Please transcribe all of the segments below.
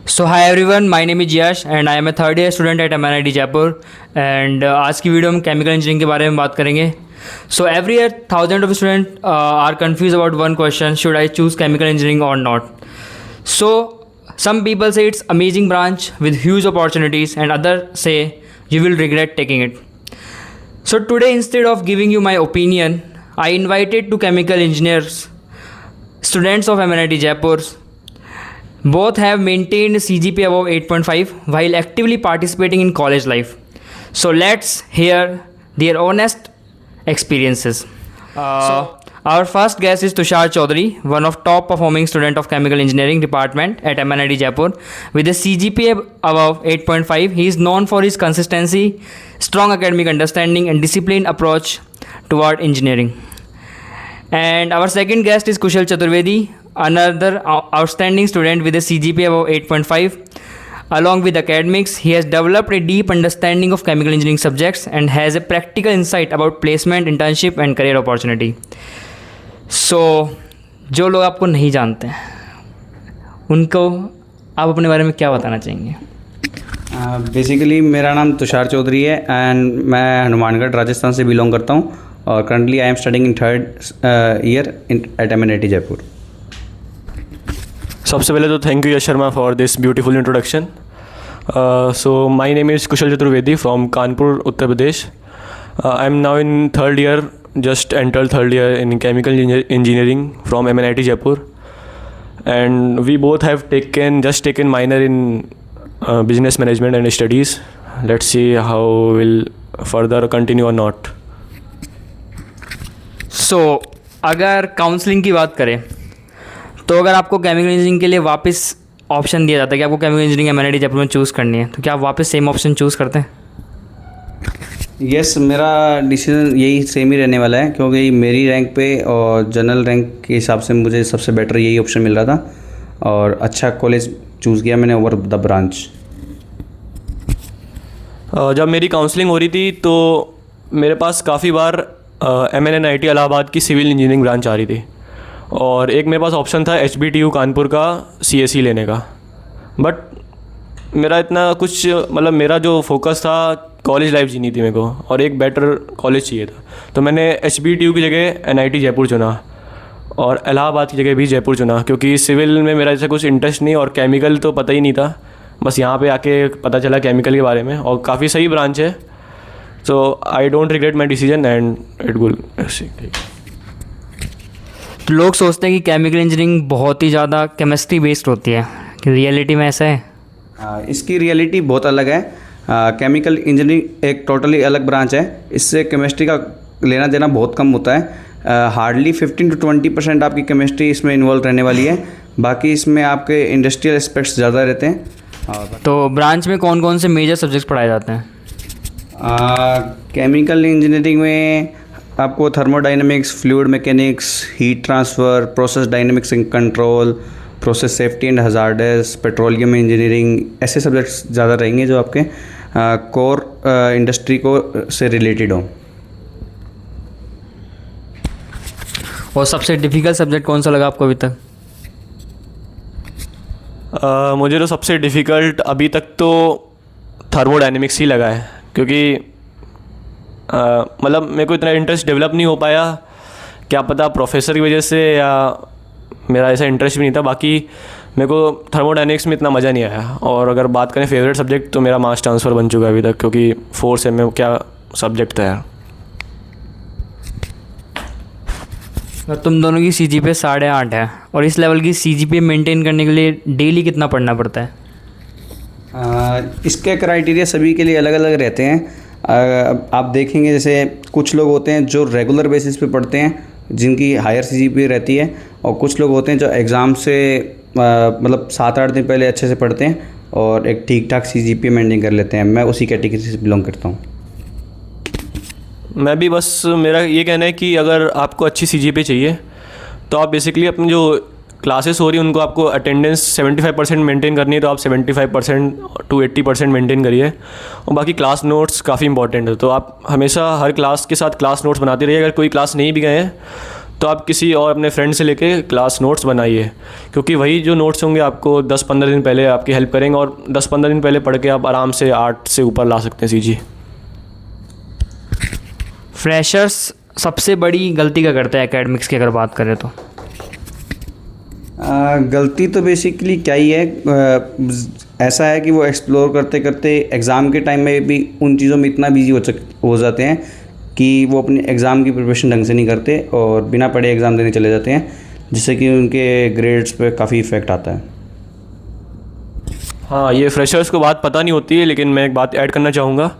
So hi everyone, my name is Yash and I am a third year student at MNIT Jaipur and आज की video हम chemical engineering के बारे में बात करेंगे. So every year thousands of students are confused about one question: should I choose chemical engineering or not? So some people say it's amazing branch with huge opportunities and others say you will regret taking it. So today, instead of giving you my opinion, I invited two chemical engineers, students of MNIT Jaipur. Both have maintained CGPA above 8.5 while actively participating in college life. So let's hear their honest experiences. Our first guest is Tushar Chaudhary, one of top performing student of chemical engineering department at MNIT Jaipur. With a CGPA above 8.5, he is known for his consistency, strong academic understanding and disciplined approach toward engineering. And our second guest is Kushal Chaturvedi, another outstanding student with a CGPA above 8.5. Along with academics, he has developed a deep understanding of chemical engineering subjects and has a practical insight about placement, internship and career opportunity. So, जो लोग आपको नहीं जानते हैं उनको आप अपने बारे में क्या बताना चाहेंगे? बेसिकली मेरा नाम तुषार चौधरी है एंड मैं हनुमानगढ़ राजस्थान से बिलोंग करता हूँ और currently I am studying in third year at MNIT Jaipur. सबसे पहले तो thank you Yash Sharma for this beautiful introduction. So my name is Kushal Chaturvedi from Kanpur Uttar Pradesh. I am now in third year, just entered third year in chemical engineering from MNIT Jaipur, and we both have taken minor in business management and studies. Let's see how we'll further continue or not. So अगर counselling की बात करें तो अगर आपको chemical engineering के लिए वापस ऑप्शन दिया जाता है कि आपको केमिकल इंजीनियरिंग MNIT जयपुर में चूज़ करनी है, तो क्या आप वापस सेम ऑप्शन चूज़ करते हैं? यस, मेरा डिसीजन यही सेम ही रहने वाला है क्योंकि मेरी रैंक पे और जनरल रैंक के हिसाब से मुझे सबसे बेटर यही ऑप्शन मिल रहा था और अच्छा कॉलेज चूज़ किया मैंने ओवर द ब्रांच. जब मेरी काउंसलिंग हो रही थी तो मेरे पास काफ़ी बार MNIT इलाहाबाद की सिविल इंजीनियरिंग ब्रांच आ रही थी और एक मेरे पास ऑप्शन था HBTU कानपुर का CSE लेने का. बट मेरा इतना कुछ मेरा जो फोकस था कॉलेज लाइफ जीनी थी मेरे को और एक बेटर कॉलेज चाहिए था, तो मैंने HBTU की जगह NIT जयपुर चुना और इलाहाबाद की जगह भी जयपुर चुना क्योंकि सिविल में मेरा ऐसा कुछ इंटरेस्ट नहीं और केमिकल तो पता ही नहीं था. बस यहाँ पे आके पता चला केमिकल के बारे में और काफ़ी सही ब्रांच है. So I don't regret my decision and it will. तो लोग सोचते हैं कि केमिकल इंजीनियरिंग बहुत ही ज़्यादा केमिस्ट्री बेस्ड होती है, कि रियलिटी में ऐसा है? इसकी रियलिटी बहुत अलग है. केमिकल इंजीनियरिंग एक टोटली अलग ब्रांच है. इससे केमिस्ट्री का लेना देना बहुत कम होता है. हार्डली 15 to 20% आपकी केमिस्ट्री इसमें इन्वॉल्व रहने वाली है. बाकी इसमें आपके इंडस्ट्रियल एस्पेक्ट्स ज़्यादा रहते हैं. तो ब्रांच में कौन कौन से मेजर सब्जेक्ट्स पढ़ाए जाते हैं? केमिकल इंजीनियरिंग में आपको thermodynamics, fluid mechanics, heat transfer, process dynamics and control, process safety and hazardous, petroleum engineering, ऐसे सब्जेक्ट्स ज़्यादा रहेंगे जो आपके कोर इंडस्ट्री को से रिलेटेड हो. और सबसे डिफ़िकल्ट सब्जेक्ट कौन सा लगा आपको अभी तक? मुझे तो सबसे डिफ़िकल्ट अभी तक तो थर्मोडायनेमिक्स ही लगा है क्योंकि मेरे को इतना इंटरेस्ट डेवलप नहीं हो पाया. क्या पता प्रोफेसर की वजह से या मेरा ऐसा इंटरेस्ट भी नहीं था. बाकी मेरे को थर्मोडायनेमिक्स में इतना मज़ा नहीं आया. और अगर बात करें फेवरेट सब्जेक्ट तो मेरा मास ट्रांसफ़र बन चुका है अभी तक क्योंकि 4 सेम में क्या सब्जेक्ट था यार. तुम दोनों की CGPA 8.5 है और इस लेवल की CGPA मेंटेन करने के लिए डेली कितना पढ़ना पड़ता है? इसके क्राइटेरिया सभी के लिए अलग अलग रहते हैं. आप देखेंगे जैसे कुछ लोग होते हैं जो रेगुलर बेसिस पे पढ़ते हैं जिनकी हायर CGPA रहती है और कुछ लोग होते हैं जो एग्ज़ाम से 7-8 दिन पहले अच्छे से पढ़ते हैं और एक ठीक ठाक CGPA मेंटेन कर लेते हैं. मैं उसी कैटेगरी से बिलोंग करता हूँ. मैं भी बस मेरा ये कहना है कि अगर आपको अच्छी CGPA चाहिए तो आप बेसिकली अपनी जो क्लासेस हो रही है उनको आपको अटेंडेंस 75% मेंटेन करनी है तो आप 75% to 80% मेंटेन करिए. और बाकी क्लास नोट्स काफ़ी इंपॉर्टेंट है तो आप हमेशा हर क्लास के साथ क्लास नोट्स बनाते रहिए. अगर कोई क्लास नहीं भी गए हैं तो आप किसी और अपने फ्रेंड से लेके क्लास नोट्स बनाइए, क्योंकि वही जो नोट्स होंगे आपको 10-15 दिन पहले आपकी हेल्प करेंगे, और 10-15 दिन पहले पढ़ के आप आराम से 8 से ऊपर ला सकते हैं सीजी। फ्रेशर्स सबसे बड़ी गलती क्या करते हैं एकेडमिक्स की अगर बात करें तो? गलती तो बेसिकली क्या ही है, ऐसा है कि वो एक्सप्लोर करते करते एग्ज़ाम के टाइम में भी उन चीज़ों में इतना बिजी हो जाते हैं कि वो अपने एग्ज़ाम की प्रिपरेशन ढंग से नहीं करते और बिना पढ़े एग्ज़ाम देने चले जाते हैं, जिससे कि उनके ग्रेड्स पे काफ़ी इफ़ेक्ट आता है। हाँ, ये फ्रेशर्स को बात पता नहीं होती है, लेकिन मैं एक बात ऐड करना चाहूँगा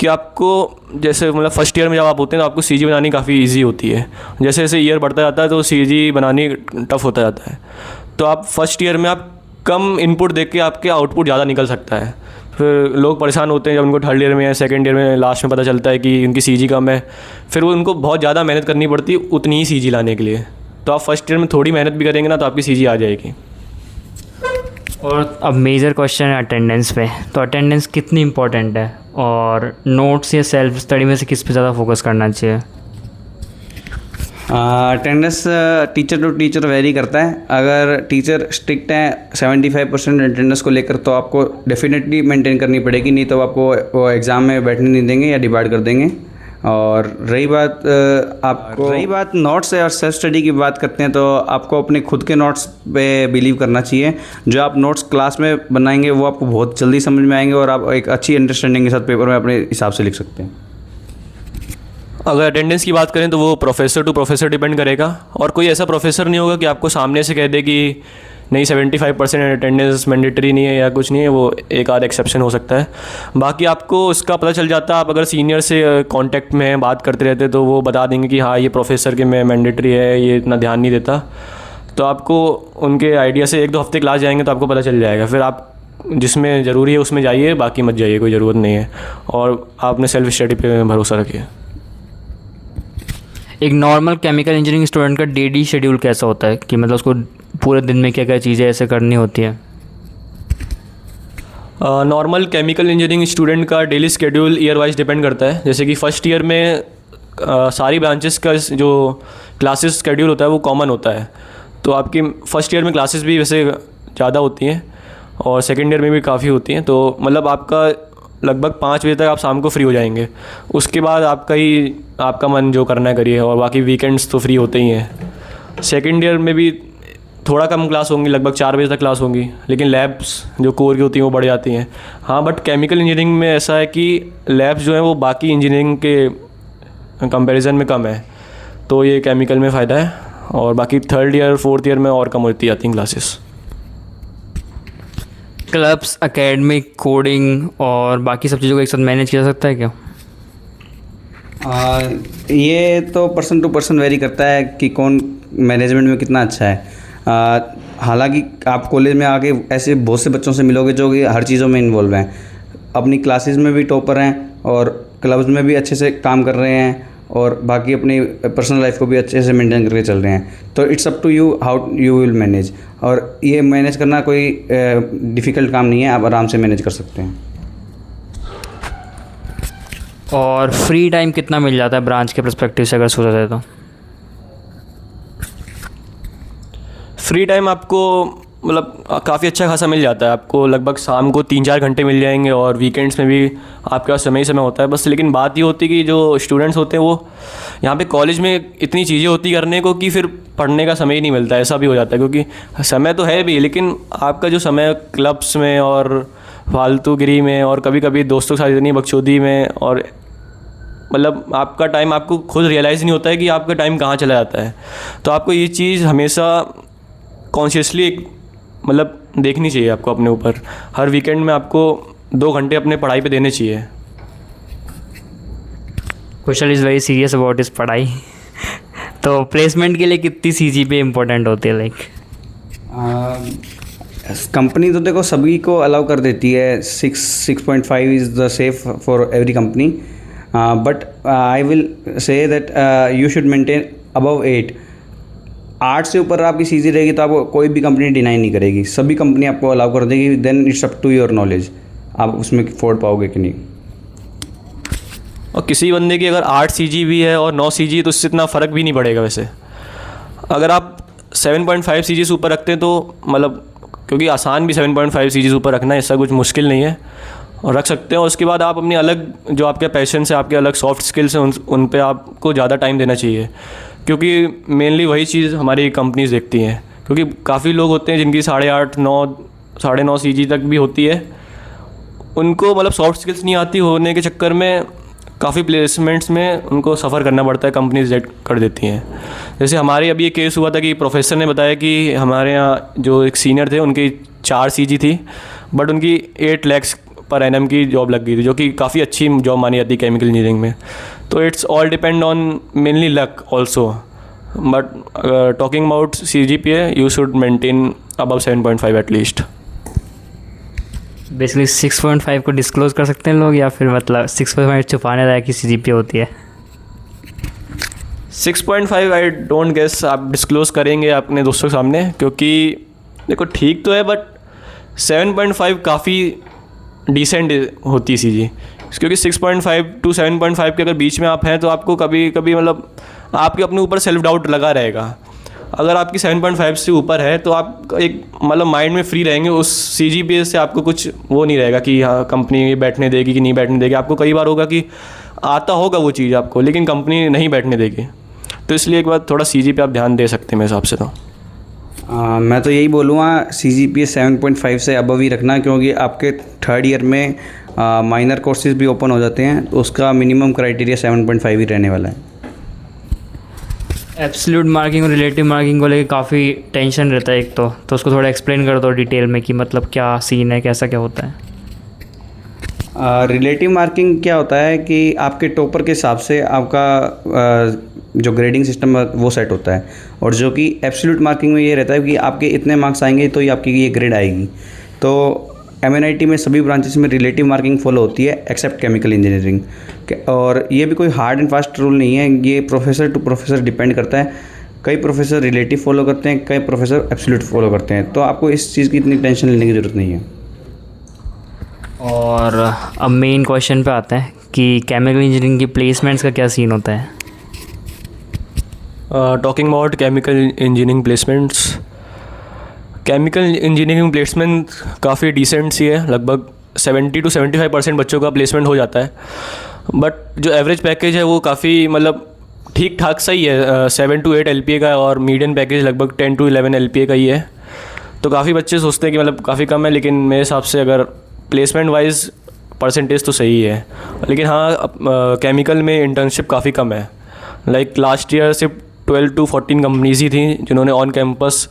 कि आपको जैसे मतलब फर्स्ट ईयर में जब आप होते हैं तो आपको सीजी बनानी काफ़ी इजी होती है। जैसे जैसे ईयर बढ़ता जाता है तो सीजी बनानी टफ होता जाता है। तो आप फर्स्ट ईयर में आप कम इनपुट देख के आपके आउटपुट ज़्यादा निकल सकता है। फिर लोग परेशान होते हैं जब उनको थर्ड ईयर में या सेकेंड ईयर में लास्ट में पता चलता है कि उनकी सीजी कम है, फिर वो उनको बहुत ज़्यादा मेहनत करनी पड़ती है उतनी ही सीजी लाने के लिए। तो आप फर्स्ट ईयर में थोड़ी मेहनत भी करेंगे ना तो आपकी सीजी आ जाएगी। और अब मेजर क्वेश्चन है अटेंडेंस पे, तो अटेंडेंस कितनी इंपॉर्टेंट है और नोट्स या सेल्फ स्टडी में से किस पे ज़्यादा फोकस करना चाहिए? Attendance teacher to teacher vary करता है। अगर टीचर स्ट्रिक्ट हैं 75% अटेंडेंस को लेकर तो आपको डेफिनेटली मेंटेन करनी पड़ेगी, नहीं तो आपको वो एग्ज़ाम में बैठने नहीं देंगे या डिबार्ड कर देंगे। और रही बात नोट्स और सेल्फ स्टडी की बात करते हैं तो आपको अपने खुद के नोट्स पे बिलीव करना चाहिए। जो आप नोट्स क्लास में बनाएंगे वो आपको बहुत जल्दी समझ में आएंगे और आप एक अच्छी अंडरस्टैंडिंग के साथ पेपर में अपने हिसाब से लिख सकते हैं। अगर अटेंडेंस की बात करें तो वो प्रोफेसर टू प्रोफेसर डिपेंड करेगा, और कोई ऐसा प्रोफेसर नहीं होगा कि आपको सामने से कह दे कि नहीं 75% अटेंडेंस मैंडेटरी नहीं है या कुछ नहीं है। वो एक आध एक्सेप्शन हो सकता है, बाकी आपको उसका पता चल जाता है। आप अगर सीनियर से कांटेक्ट में हैं, बात करते रहते तो वो बता देंगे कि हाँ ये प्रोफेसर के में मैंडेटरी है, ये इतना ध्यान नहीं देता। तो आपको उनके आइडिया से 1-2 हफ्ते क्लास जाएंगे तो आपको पता चल जाएगा। फिर आप जिसमें ज़रूरी है उसमें जाइए, बाकी मत जाइए, कोई ज़रूरत नहीं है। और आप अपने सेल्फ स्टडी पे भरोसा रखिए। एक नॉर्मल केमिकल इंजीनियरिंग स्टूडेंट का डेली शेड्यूल कैसा होता है कि मतलब उसको पूरे दिन में क्या क्या चीज़ें ऐसे करनी होती हैं? नॉर्मल केमिकल इंजीनियरिंग स्टूडेंट का daily schedule year wise depend करता है। जैसे कि फ़र्स्ट ईयर में सारी ब्रांचेस का जो क्लासेस शेड्यूल होता है वो कॉमन होता है। तो आपकी फ़र्स्ट ईयर में क्लासेस भी वैसे ज़्यादा होती हैं और सेकेंड ईयर में भी काफ़ी होती हैं। तो मतलब आपका लगभग 5 बजे तक आप शाम को फ्री हो जाएंगे। उसके बाद आपका मन जो करना है करिए, और बाकी वीकेंड्स तो फ्री होते ही हैं। सेकेंड ईयर में भी थोड़ा कम क्लास होंगी, लगभग 4 बजे तक क्लास होंगी, लेकिन लैब्स जो कोर की होती हैं वो बढ़ जाती हैं। हाँ, बट केमिकल इंजीनियरिंग में ऐसा है कि लैब्स जो हैं वो बाकी इंजीनियरिंग के कंपैरिजन में कम है, तो ये केमिकल में फ़ायदा है। और बाकी थर्ड ईयर फोर्थ ईयर में और कम होती जाती हैं क्लासेस। क्लब्स, एकेडमिक, कोडिंग और बाकी सब चीज़ों को एक साथ मैनेज किया जा सकता है क्या? ये तो पर्सन टू पर्सन वेरी करता है कि कौन मैनेजमेंट में कितना अच्छा है। हालांकि आप कॉलेज में आके ऐसे बहुत से बच्चों से मिलोगे जो कि हर चीज़ों में इन्वॉल्व हैं, अपनी क्लासेस में भी टॉपर हैं और क्लब्स में भी अच्छे से काम कर रहे हैं और बाकी अपनी पर्सनल लाइफ को भी अच्छे से मेंटेन करके चल रहे हैं। तो it's up to you how you will manage, और ये मैनेज करना कोई डिफ़िकल्ट काम नहीं है, आप आराम से मैनेज कर सकते हैं। और फ्री टाइम कितना मिल जाता है ब्रांच के पर्सपेक्टिव से अगर सोचा जाए तो? फ्री टाइम आपको मतलब काफ़ी अच्छा खासा मिल जाता है। आपको लगभग शाम को 3-4 घंटे मिल जाएंगे और वीकेंड्स में भी आपके पास समय होता है बस। लेकिन बात ये होती है कि जो स्टूडेंट्स होते हैं वो यहाँ पे कॉलेज में इतनी चीज़ें होती करने को कि फिर पढ़ने का समय ही नहीं मिलता, ऐसा भी हो जाता है। क्योंकि समय तो है भी, लेकिन आपका जो समय क्लब्स में और फालतूगिरी में और कभी कभी दोस्तों के साथ इतनी बकचोदी में, और मतलब आपका टाइम आपको खुद रियलाइज़ नहीं होता है कि आपका टाइम कहाँ चला जाता है। तो आपको ये चीज़ हमेशा कॉन्शियसली मतलब देखनी चाहिए आपको अपने ऊपर। हर वीकेंड में आपको 2 घंटे अपने पढ़ाई पे देने चाहिए। कुशल इज़ वेरी सीरियस अबाउट इस पढ़ाई। तो प्लेसमेंट के लिए कितनी CGPA इम्पोर्टेंट होती है? लाइक कंपनी तो देखो सभी को अलाउ कर देती है, 6.5 is the safe for every company, but I will say that you should maintain above 8। 8 से ऊपर आपकी सीजी रहेगी तो आपको कोई भी कंपनी डिनाई नहीं करेगी, सभी कंपनी आपको अलाउ कर देगी। Then it's up to your knowledge, आप उसमें फोड़ पाओगे कि नहीं। और किसी बंदे की अगर 8 CG भी है और 9 CG तो उससे इतना फ़र्क भी नहीं पड़ेगा वैसे। अगर आप 7.5 सीजी से ऊपर रखते हैं तो मतलब, क्योंकि आसान भी 7.5 सीजी से ऊपर रखना है, ऐसा कुछ मुश्किल नहीं है और रख सकते हैं। और उसके बाद आप अपनी अलग जो आपके पैशन से आपके अलग सॉफ्ट स्किल्स हैं उन पे आपको ज़्यादा टाइम देना चाहिए, क्योंकि मेनली वही चीज़ हमारी कंपनीज देखती हैं। क्योंकि काफ़ी लोग होते हैं जिनकी 8.5, 9, 9.5 सीजी तक भी होती है, उनको मतलब सॉफ्ट स्किल्स नहीं आती होने के चक्कर में काफ़ी प्लेसमेंट्स में उनको सफ़र करना पड़ता है, कंपनीज रिजेक्ट कर देती हैं। जैसे हमारे अभी ये केस हुआ था कि प्रोफेसर ने बताया कि हमारे यहाँ जो एक सीनियर थे उनकी 4 सीजी थी, बट उनकी 8 लाख पर एनम की जॉब लग गई थी, जो कि काफ़ी अच्छी जॉब मानी जाती है केमिकल इंजीनियरिंग में। तो it's all depend on mainly luck also, but talking about CGPA you should maintain above 7.5 at least. Basically 6.5 को डिस्क्लोज़ कर सकते हैं लोग, या फिर मतलब 6.5 छुपाने लायक की CGPA होती है? 6.5 आई डोंट गेस आप डिस्क्लोज़ करेंगे अपने दोस्तों के सामने, क्योंकि देखो ठीक तो है, बट 7.5 काफ़ी डिसेंट होती है CG, क्योंकि 6.5 to 7.5 के अगर बीच में आप हैं तो आपको कभी कभी मतलब आपके अपने ऊपर सेल्फ डाउट लगा रहेगा। अगर आपकी 7.5 से ऊपर है तो आप एक मतलब माइंड में फ्री रहेंगे, उस CGPA से आपको कुछ वो नहीं रहेगा कि हाँ कंपनी बैठने देगी कि नहीं बैठने देगी। आपको कई बार होगा कि आता होगा वो चीज़ आपको, लेकिन कंपनी नहीं बैठने देगी। तो इसलिए एक बार थोड़ा CG पे आप ध्यान दे सकते हैं मेरे हिसाब से। तो मैं तो यही बोलूँगा CGPA 7.5 से अबव ही रखना, क्योंकि आपके 3rd ईयर में माइनर कोर्सेज भी ओपन हो जाते हैं, तो उसका मिनिमम क्राइटेरिया 7.5 ही रहने वाला है। एब्सोल्यूट मार्किंग और रिलेटिव मार्किंग को लेकर काफ़ी टेंशन रहता है एक तो उसको थोड़ा एक्सप्लेन कर दो डिटेल में कि मतलब क्या सीन है, कैसा क्या होता है। रिलेटिव मार्किंग क्या होता है कि आपके टॉपर के हिसाब से आपका जो ग्रेडिंग सिस्टम है वो सेट होता है, और जो कि एब्सोल्यूट मार्किंग में ये रहता है कि आपके इतने मार्क्स आएंगे तो ही आपकी ये ग्रेड आएगी। तो MNIT में सभी ब्रांचेस में रिलेटिव मार्किंग फॉलो होती है एक्सेप्ट केमिकल इंजीनियरिंग। और ये भी कोई हार्ड एंड फास्ट रूल नहीं है, ये प्रोफेसर टू प्रोफेसर डिपेंड करता है। कई प्रोफेसर रिलेटिव फॉलो करते हैं, कई प्रोफेसर एब्सोल्यूट फॉलो करते हैं, तो आपको इस चीज़ की इतनी टेंशन लेने की ज़रूरत नहीं है। और अब मेन क्वेश्चन पे आते हैं कि केमिकल इंजीनियरिंग की प्लेसमेंट्स का क्या सीन होता है। Talking about chemical engineering placements, chemical engineering placement काफ़ी डिसेंट सी है, लगभग 70 to 75% बच्चों का प्लेसमेंट हो जाता है। बट जो एवरेज पैकेज है वो काफ़ी मतलब ठीक ठाक सही है, 7 to 8 LPA का, और मीडियन पैकेज लगभग 10 to 11 LPA का ही है। तो काफ़ी बच्चे सोचते हैं कि मतलब काफ़ी कम है, लेकिन मेरे हिसाब से अगर प्लेसमेंट वाइज परसेंटेज तो सही है। लेकिन हाँ केमिकल में इंटर्नशिप काफ़ी कम है, लाइक लास्ट ईयर सिर्फ 12 to 14 कंपनीज ही थी जिन्होंने ऑन कैंपस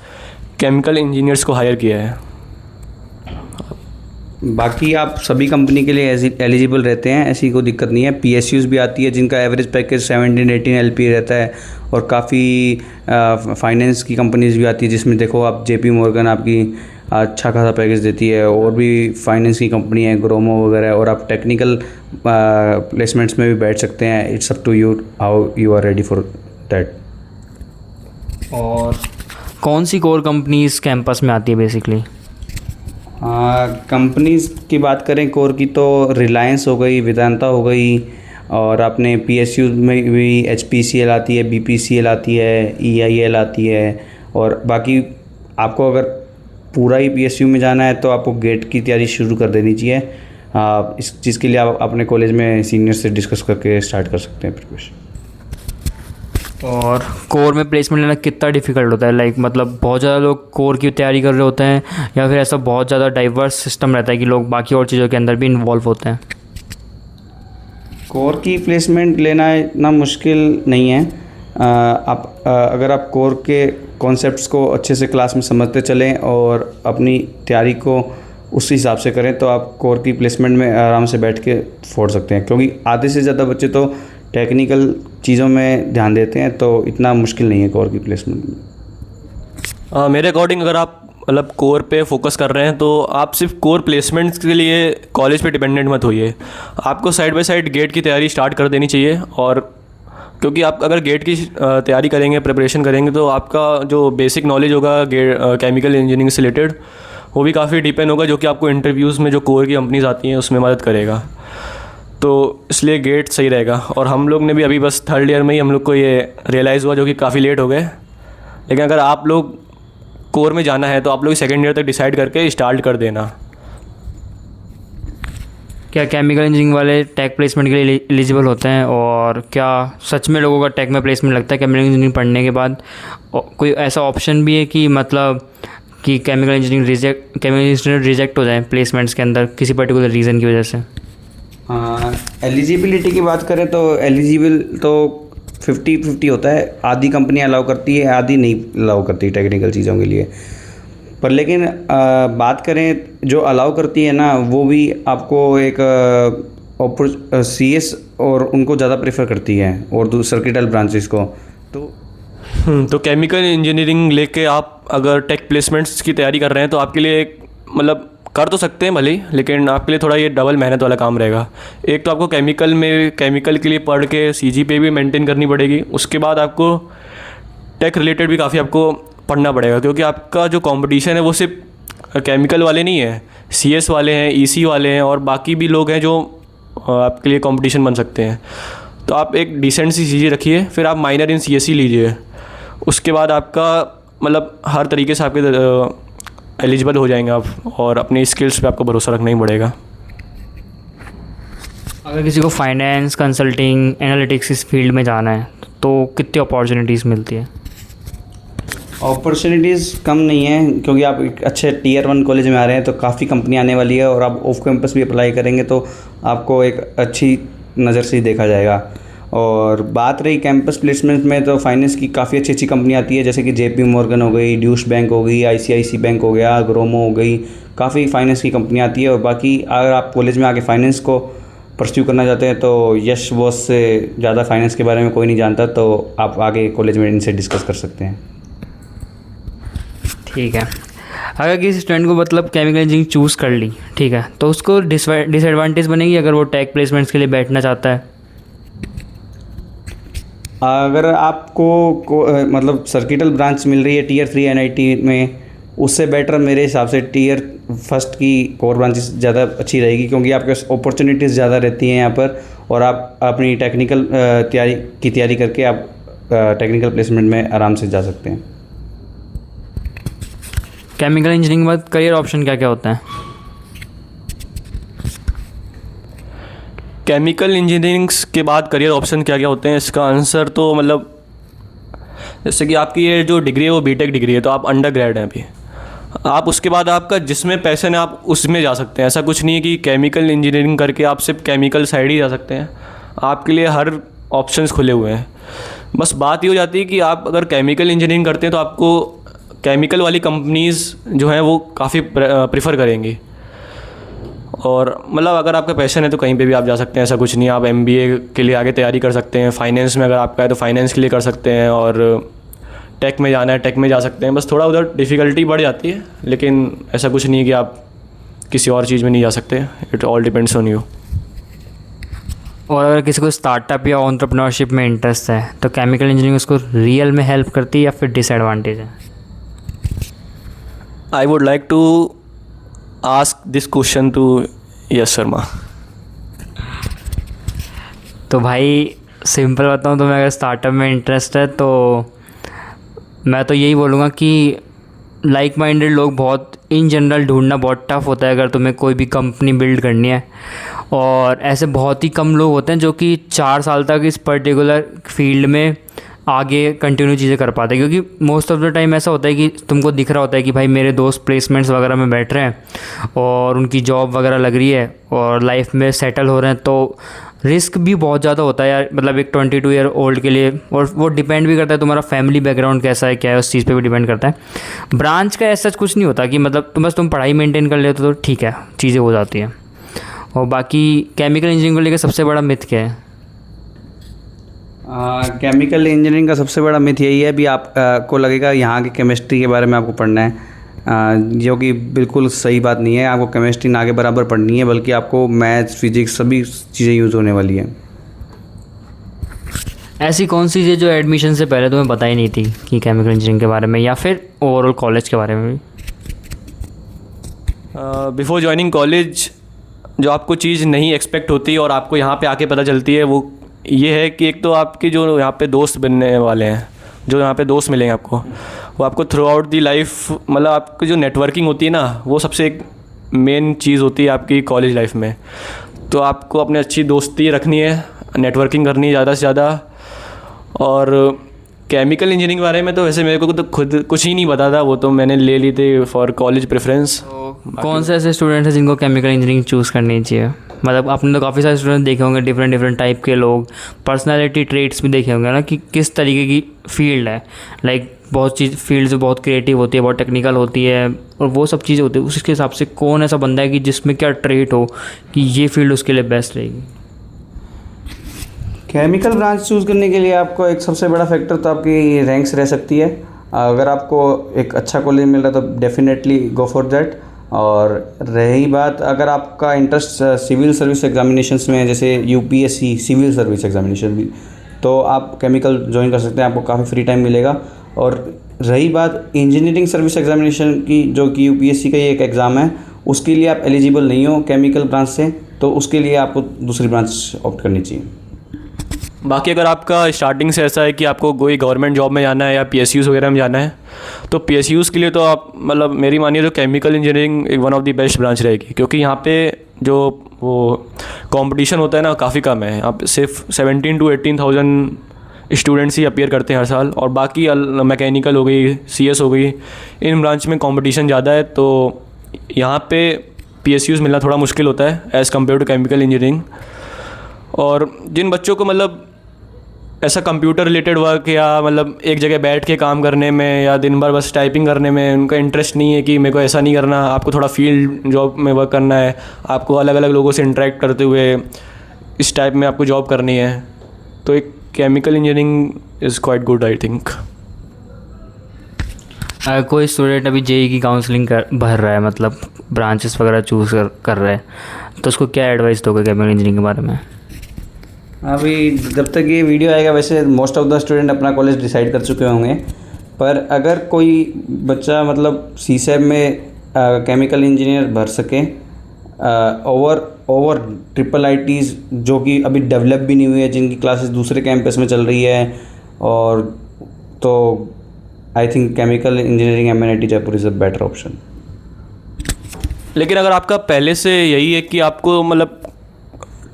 केमिकल इंजीनियर्स को हायर किया है। बाकी आप सभी कंपनी के लिए एलिजिबल रहते हैं, ऐसी कोई दिक्कत नहीं है। PSUs भी आती है जिनका एवरेज पैकेज 17-18 LPA रहता है, और काफ़ी फाइनेंस की कंपनीज भी आती है जिसमें देखो आप JP Morgan आपकी अच्छा खासा पैकेज देती है, और भी फाइनेंस की कंपनी है ग्रोमो वगैरह, और आप टेक्निकल प्लेसमेंट्स में भी बैठ सकते हैं। It's up to you how you are ready for that. और कौन सी कोर कंपनीज कैंपस में आती है बेसिकली? कंपनीज की बात करें कोर की तो रिलायंस हो गई, वेदांता हो गई, और आपने PSU में भी HPCL आती है, BPCL आती है, EIL आती है। और बाकी आपको अगर पूरा ही PSU में जाना है तो आपको गेट की तैयारी शुरू कर देनी चाहिए। इस चीज़ के लिए आप अपने कॉलेज में सीनियर से डिस्कस करके स्टार्ट कर सकते हैं प्रिपरेशन। और कोर में प्लेसमेंट लेना कितना डिफ़िकल्ट होता है? लाइक मतलब बहुत ज़्यादा लोग कोर की तैयारी कर रहे होते हैं, या फिर ऐसा बहुत ज़्यादा डाइवर्स सिस्टम रहता है कि लोग बाकी और चीज़ों के अंदर भी इन्वॉल्व होते हैं? कोर की प्लेसमेंट लेना इतना मुश्किल नहीं है। अगर आप कोर के कॉन्सेप्ट्स को अच्छे से क्लास में समझते चलें और अपनी तैयारी को उस हिसाब से करें तो आप कोर की प्लेसमेंट में आराम से बैठ के फोड़ सकते हैं, क्योंकि आधे से ज़्यादा बच्चे तो टेक्निकल चीज़ों में ध्यान देते हैं, तो इतना मुश्किल नहीं है कोर की प्लेसमेंट में। मेरे अकॉर्डिंग अगर आप मतलब कोर पे फोकस कर रहे हैं तो आप सिर्फ कोर प्लेसमेंट्स के लिए कॉलेज पे डिपेंडेंट मत होइए। आपको साइड बाय साइड गेट की तैयारी स्टार्ट कर देनी चाहिए, और क्योंकि आप अगर गेट की तैयारी करेंगे, प्रिपरेशन करेंगे, तो आपका जो बेसिक नॉलेज होगा केमिकल इंजीनियरिंग से रिलेटेड वो भी काफ़ी डिपेंड होगा, जो कि आपको इंटरव्यूज़ में जो कोर की कंपनीज आती हैं उसमें मदद करेगा। तो इसलिए गेट सही रहेगा। और हम लोग ने भी अभी बस 3rd ईयर में ही हम लोग को ये रियलाइज़ हुआ, जो कि काफ़ी लेट हो गए, लेकिन अगर आप लोग कोर में जाना है तो आप लोग सेकेंड ईयर तक डिसाइड करके स्टार्ट कर देना। क्या केमिकल इंजीनियरिंग वाले टेक प्लेसमेंट के लिए एलिजिबल होते हैं, और क्या सच में लोगों का टेक में प्लेसमेंट लगता है केमिकल इंजीनियरिंग पढ़ने के बाद? कोई ऐसा ऑप्शन भी है कि मतलब कि केमिकल इंजीनियरिंग रिजेक्ट हो जाए प्लेसमेंट्स के अंदर किसी पर्टिकुलर रीज़न की वजह से? एलिजिबिलिटी की बात करें तो एलिजिबल तो 50-50 होता है। आधी कंपनियां अलाउ करती है, आधी नहीं अलाउ करती टेक्निकल चीज़ों के लिए। पर लेकिन बात करें जो अलाउ करती है ना, वो भी आपको एक CS और उनको ज़्यादा प्रेफर करती है और सर्किटल ब्रांचेस को। तो केमिकल इंजीनियरिंग लेके आप अगर टेक प्लेसमेंट्स की तैयारी कर रहे हैं तो आपके लिए एक मतलब कर तो सकते हैं भले ही, लेकिन आपके लिए थोड़ा ये डबल मेहनत वाला काम रहेगा। एक तो आपको केमिकल के लिए पढ़ के CGPA भी मेंटेन करनी पड़ेगी, उसके बाद आपको टेक रिलेटेड भी काफ़ी आपको पढ़ना पड़ेगा, क्योंकि आपका जो कंपटीशन है वो सिर्फ केमिकल वाले नहीं है, CS वाले हैं, EC वाले हैं और बाकी भी लोग हैं जो आपके लिए कंपटीशन बन सकते हैं। तो आप एक डिसेंट सी चीज़ें रखिए, फिर आप माइनर इन CSE लीजिए, उसके बाद आपका मतलब हर तरीके से आपके एलिजिबल हो जाएंगे आप, और अपनी स्किल्स पे आपको भरोसा रखना ही पड़ेगा। अगर किसी को फाइनेंस, कंसल्टिंग, एनालिटिक्स इस फील्ड में जाना है तो कितनी अपॉर्चुनिटीज़ मिलती है? अपॉर्चुनिटीज़ कम नहीं है, क्योंकि आप एक अच्छे Tier 1 कॉलेज में आ रहे हैं तो काफ़ी कंपनियाँ आने वाली है, और आप ऑफ कैंपस भी अप्लाई करेंगे तो आपको एक अच्छी नज़र से ही देखा जाएगा। और बात रही कैंपस प्लेसमेंट में, तो फाइनेंस की काफ़ी अच्छी अच्छी कंपनियाँ आती है, जैसे कि JP Morgan हो गई, ड्यूश बैंक हो गई, ICICI बैंक हो गया, ग्रोमो हो गई, काफ़ी फाइनेंस की कंपनियाँ आती है। और बाकी अगर आप कॉलेज में आके फाइनेंस को परस्यू करना चाहते हैं तो यश बॉस से ज़्यादा फाइनेंस के बारे में कोई नहीं जानता, तो आप आगे कॉलेज में इनसे डिस्कस कर सकते हैं। ठीक है। अगर किसी स्टूडेंट को मतलब केमिकल इंजीनियरिंग चूज़ कर ली, ठीक है, तो उसको डिसएडवांटेज बनेगी अगर वो टेक प्लेसमेंट्स के लिए बैठना चाहता है? अगर आपको मतलब सर्किटल ब्रांच मिल रही है Tier 3 NIT में, उससे बेटर मेरे हिसाब से Tier 1 की कोर ब्रांचेस ज़्यादा अच्छी रहेगी, क्योंकि आपके अपॉर्चुनिटीज़ ज़्यादा रहती हैं यहाँ पर, और आप अपनी टेक्निकल तैयारी करके आप टेक्निकल प्लेसमेंट में आराम से जा सकते हैं। केमिकल इंजीनियरिंग के बाद करियर ऑप्शन क्या क्या होता है? केमिकल इंजीनियरिंग के बाद करियर ऑप्शन क्या क्या होते हैं, इसका आंसर तो मतलब जैसे कि आपकी ये जो डिग्री है वो BTech डिग्री है, तो आप अंडर ग्रेड हैं अभी। आप उसके बाद आपका जिसमें पैशन है आप उसमें जा सकते हैं। ऐसा कुछ नहीं है कि केमिकल इंजीनियरिंग करके आप सिर्फ केमिकल साइड ही जा सकते हैं, आपके लिए हर ऑप्शंस खुले हुए हैं। बस बात ये हो जाती है कि आप अगर केमिकल इंजीनियरिंग करते हैं तो आपको केमिकल वाली कंपनीज़ जो हैं वो काफ़ी प्रेफर करेंगी, और मतलब अगर आपका पैशन है तो कहीं पे भी आप जा सकते हैं। ऐसा कुछ नहीं है, आप MBA के लिए आगे तैयारी कर सकते हैं, फाइनेंस में अगर आपका है तो फाइनेंस के लिए कर सकते हैं, और टेक में जाना है टेक में जा सकते हैं। बस थोड़ा उधर डिफ़िकल्टी बढ़ जाती है, लेकिन ऐसा कुछ नहीं है कि आप किसी और चीज़ में नहीं जा सकते। It all depends on you. और अगर किसी को स्टार्टअप या एंटरप्रेन्योरशिप में इंटरेस्ट है तो केमिकल इंजीनियरिंग उसको रियल में हेल्प करती है या फिर डिसएडवांटेज है? I would like to ask this question to Yash Sharma. तो भाई सिंपल बताऊँ तो मैं अगर स्टार्टअप में इंटरेस्ट है तो मैं तो यही बोलूँगा कि लाइक माइंडेड लोग बहुत इन जनरल ढूंढना बहुत टफ होता है अगर तुम्हें कोई भी कंपनी बिल्ड करनी है, और ऐसे बहुत ही कम लोग होते हैं जो कि 4 साल तक इस पर्टिकुलर फील्ड में आगे कंटिन्यू चीज़ें कर पाते हैं। क्योंकि मोस्ट ऑफ द टाइम ऐसा होता है कि तुमको दिख रहा होता है कि भाई मेरे दोस्त प्लेसमेंट्स वगैरह में बैठ रहे हैं और उनकी जॉब वगैरह लग रही है और लाइफ में सेटल हो रहे हैं, तो रिस्क भी बहुत ज़्यादा होता है यार, मतलब एक 22 ईयर ओल्ड के लिए। और वो डिपेंड भी करता है तुम्हारा फैमिली बैकग्राउंड कैसा है, क्या है, उस चीज़ पे भी डिपेंड करता है। ब्रांच का ऐसा कुछ नहीं होता कि मतलब तुम पढ़ाई मेंटेन कर लेते तो ठीक है, चीज़ें हो जाती हैं। और बाकी केमिकल इंजीनियरिंग को लेकर सबसे बड़ा मिथ क्या है? केमिकल इंजीनियरिंग का सबसे बड़ा मिथ यही है, भी आप को लगेगा यहाँ की केमिस्ट्री के बारे में आपको पढ़ना है, जो कि बिल्कुल सही बात नहीं है। आपको केमिस्ट्री ना के बराबर पढ़नी है, बल्कि आपको मैथ्स, फिजिक्स सभी चीज़ें यूज़ होने वाली है। ऐसी कौन सी चीज़ जो एडमिशन से पहले तुम्हें पता ही नहीं थी कि केमिकल इंजीनियरिंग के बारे में, या फिर ओवरऑल कॉलेज के बारे में भी? बिफोर ज्वाइनिंग कॉलेज जो आपको चीज़ नहीं एक्सपेक्ट होती और आपको यहाँ पे आके पता चलती है, वो ये है कि एक तो आपके जो यहाँ पे दोस्त बनने वाले हैं जो यहाँ पे दोस्त मिलेंगे आपको, वो आपको थ्रू आउट दी लाइफ, मतलब आपकी जो नेटवर्किंग होती है ना, वो सबसे एक मेन चीज़ होती है आपकी कॉलेज लाइफ में। तो आपको अपनी अच्छी दोस्ती रखनी है, नेटवर्किंग करनी है ज़्यादा से ज़्यादा। और केमिकल इंजीनियरिंग के बारे में तो वैसे मेरे को तो खुद कुछ ही नहीं पता था, वो तो मैंने ले ली थी फॉर कॉलेज प्रेफरेंस। कौन से ऐसे स्टूडेंट्स हैं जिनको केमिकल इंजीनियरिंग चूज़ करनी चाहिए? मतलब आपने तो काफ़ी सारे स्टूडेंट देखे होंगे, डिफरेंट टाइप के लोग, पर्सनालिटी ट्रेट्स भी देखे होंगे ना कि किस तरीके की फील्ड है। लाइक बहुत चीज़ फील्ड जो बहुत क्रिएटिव होती है, बहुत टेक्निकल होती है, और वो सब चीज़ें होती है। उसके हिसाब से कौन ऐसा बंदा है कि जिसमें क्या ट्रेट हो कि ये फील्ड उसके लिए बेस्ट रहेगी? केमिकल ब्रांच चूज़ करने के लिए आपको एक सबसे बड़ा फैक्टर तो आपकी रैंक्स रह सकती है। अगर आपको एक अच्छा कॉलेज मिल रहा है तो डेफिनेटली गो फॉर दैट। और रही बात अगर आपका इंटरेस्ट सिविल सर्विस एग्जामिनेशंस में है, जैसे यूपीएससी सिविल सर्विस एग्जामिनेशन भी, तो आप केमिकल ज्वाइन कर सकते हैं, आपको काफ़ी फ्री टाइम मिलेगा। और रही बात इंजीनियरिंग सर्विस एग्जामिनेशन की, जो कि यूपीएससी का ही एक एग्ज़ाम है, उसके लिए आप एलिजिबल नहीं हो केमिकल ब्रांच से, तो उसके लिए आपको दूसरी ब्रांच ऑप्ट करनी चाहिए। बाकी अगर आपका स्टार्टिंग से ऐसा है कि आपको कोई गवर्नमेंट जॉब में जाना है या पीएसयूज़ वगैरह में जाना है, तो पीएसयूज़ के लिए तो आप मतलब मेरी मानिए तो केमिकल इंजीनियरिंग एक one of the best branch रहेगी, क्योंकि यहाँ पे जो वो कंपटीशन होता है ना काफ़ी कम है। आप सिर्फ 17,000 to 18,000 स्टूडेंट्स ही अपीयर करते हैं हर साल, और बाकी मैकेनिकल हो गई, सीएस हो गई, इन ब्रांच में कंपटीशन ज़्यादा है। तो यहाँ पे पीएसयूज़ मिलना थोड़ा मुश्किल होता है as compare to chemical engineering. और जिन बच्चों को मतलब ऐसा कंप्यूटर रिलेटेड वर्क या मतलब एक जगह बैठ के काम करने में या दिन भर बस टाइपिंग करने में उनका इंटरेस्ट नहीं है कि मेरे को ऐसा नहीं करना, आपको थोड़ा फील्ड जॉब में वर्क करना है, आपको अलग अलग लोगों से इंटरेक्ट करते हुए इस टाइप में आपको जॉब करनी है, तो एक chemical engineering is quite good I think. कोई स्टूडेंट अभी जेई की काउंसलिंग भर रहा है, मतलब ब्रांचेस वगैरह चूज़ कर रहा है, तो उसको क्या एडवाइस दोगे केमिकल इंजीनियरिंग के बारे में? अभी जब तक ये वीडियो आएगा वैसे मोस्ट ऑफ द स्टूडेंट अपना कॉलेज डिसाइड कर चुके होंगे, पर अगर कोई बच्चा मतलब सीसैब में केमिकल इंजीनियर भर सके ओवर ट्रिपल आईटीज़ जो कि अभी डेवलप भी नहीं हुई है, जिनकी क्लासेस दूसरे कैंपस में चल रही है, और तो I think chemical engineering MNIT Jaipur is a better option. लेकिन अगर आपका पहले से यही है कि आपको मतलब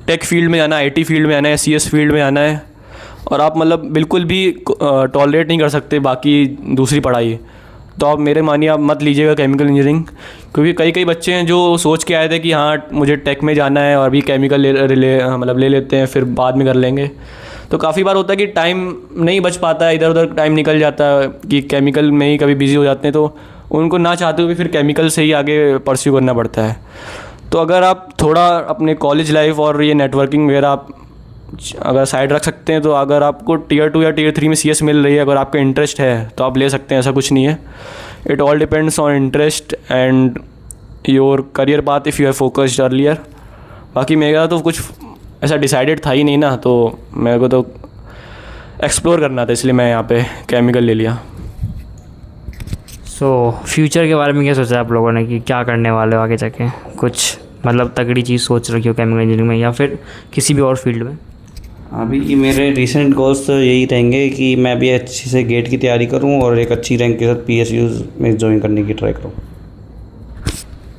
टेक फील्ड में आना है, आईटी फील्ड में आना है, सीएस फील्ड में आना है, और आप मतलब बिल्कुल भी टॉलरेट नहीं कर सकते बाकी दूसरी पढ़ाई, तो आप मेरे मानिए आप मत लीजिएगा केमिकल इंजीनियरिंग। क्योंकि कई बच्चे हैं जो सोच के आए थे कि हाँ मुझे टेक में जाना है और भी केमिकल ले लेते हैं, फिर बाद में कर लेंगे। तो काफ़ी बार होता है कि टाइम नहीं बच पाता है, इधर उधर टाइम निकल जाता है कि केमिकल में ही कभी बिजी हो जाते हैं, तो उनको ना चाहते हुए फिर केमिकल से ही आगे परस्यू करना पड़ता है। तो अगर आप थोड़ा अपने कॉलेज लाइफ और ये नेटवर्किंग वगैरह आप अगर साइड रख सकते हैं, तो अगर आपको टियर 2 या टियर 3 में सीएस मिल रही है, अगर आपका इंटरेस्ट है तो आप ले सकते हैं, ऐसा कुछ नहीं है। It all depends on interest and your career path if you have focused earlier. बाकी मेरा तो कुछ ऐसा डिसाइडेड था ही नहीं ना, तो मेरे को तो एक्सप्लोर करना था, इसलिए मैं यहाँ पे केमिकल ले लिया। सो फ्यूचर के बारे में क्या सोचा है आप लोगों ने कि क्या करने वाले हो आगे जाके? कुछ मतलब तगड़ी चीज़ सोच रखी हो केमिकल इंजीनियरिंग में या फिर किसी भी और फील्ड में? अभी मेरे रिसेंट गोल्स तो यही रहेंगे कि मैं भी अच्छे से गेट की तैयारी करूं और एक अच्छी रैंक के साथ पीएसयूज़ में ज्वाइन करने की ट्राई करूं।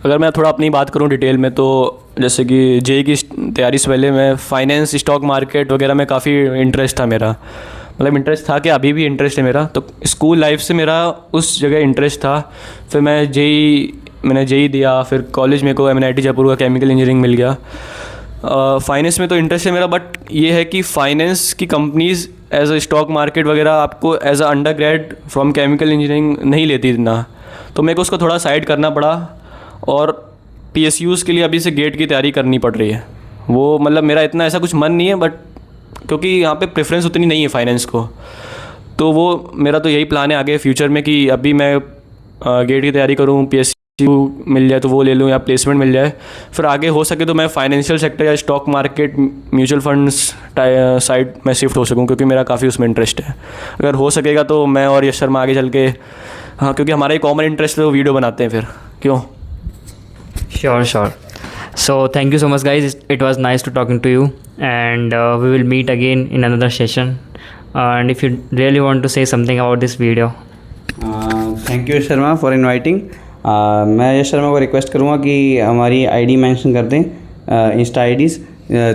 अगर मैं थोड़ा अपनी बात करूं डिटेल में, तो जैसे कि जेई की तैयारी से पहले मैं फाइनेंस, स्टॉक मार्केट वगैरह में काफ़ी इंटरेस्ट था मेरा, मतलब इंटरेस्ट था कि अभी भी इंटरेस्ट है मेरा। तो स्कूल लाइफ से मेरा उस जगह इंटरेस्ट था। फिर मैंने जेई दिया, फिर कॉलेज मेरे को एमएनआईटी जयपुर का केमिकल इंजीनियरिंग मिल गया। फाइनेंस में तो इंटरेस्ट है मेरा, बट ये है कि फाइनेंस की companies as a stock market वगैरह आपको as a undergrad from chemical engineering नहीं लेती इतना, तो मेरे को उसको थोड़ा साइड करना पड़ा। और पीएसयूज़ के लिए अभी से गेट की तैयारी करनी पड़ रही है। वो मतलब मेरा इतना ऐसा कुछ मन नहीं है, बट क्योंकि यहाँ पे प्रेफरेंस उतनी नहीं है फाइनेंस को, तो वो मेरा तो यही प्लान है आगे फ्यूचर में कि अभी मैं गेट की तैयारी करूँ, पीएसयू मिल जाए तो वो ले लूँ या प्लेसमेंट मिल जाए, फिर आगे हो सके तो मैं फाइनेंशियल सेक्टर या stock market, mutual funds side में शिफ्ट हो सकूँ, क्योंकि मेरा काफ़ी उसमें इंटरेस्ट है। अगर हो सकेगा तो मैं और यश शर्मा आगे चल के, हाँ क्योंकि हमारा ही कॉमन इंटरेस्ट है, तो वीडियो बनाते हैं फिर, क्यों? Sure. So thank you so much guys. It was nice to talking to you, and we will meet again in another session. and if you really want to say something about this video. Thank you Sharma for inviting. मैं यश शर्मा को request करूँगा कि हमारी ID mention कर दें, Insta IDs,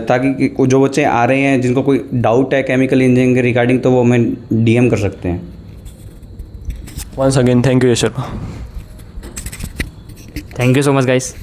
ताकि जो बच्चे आ रहे हैं जिनको कोई डाउट है केमिकल इंजीनियरिंग के रिगार्डिंग, तो वो हमें डीएम कर सकते हैं। Once again thank you Yash Sharma. Thank you so much, guys.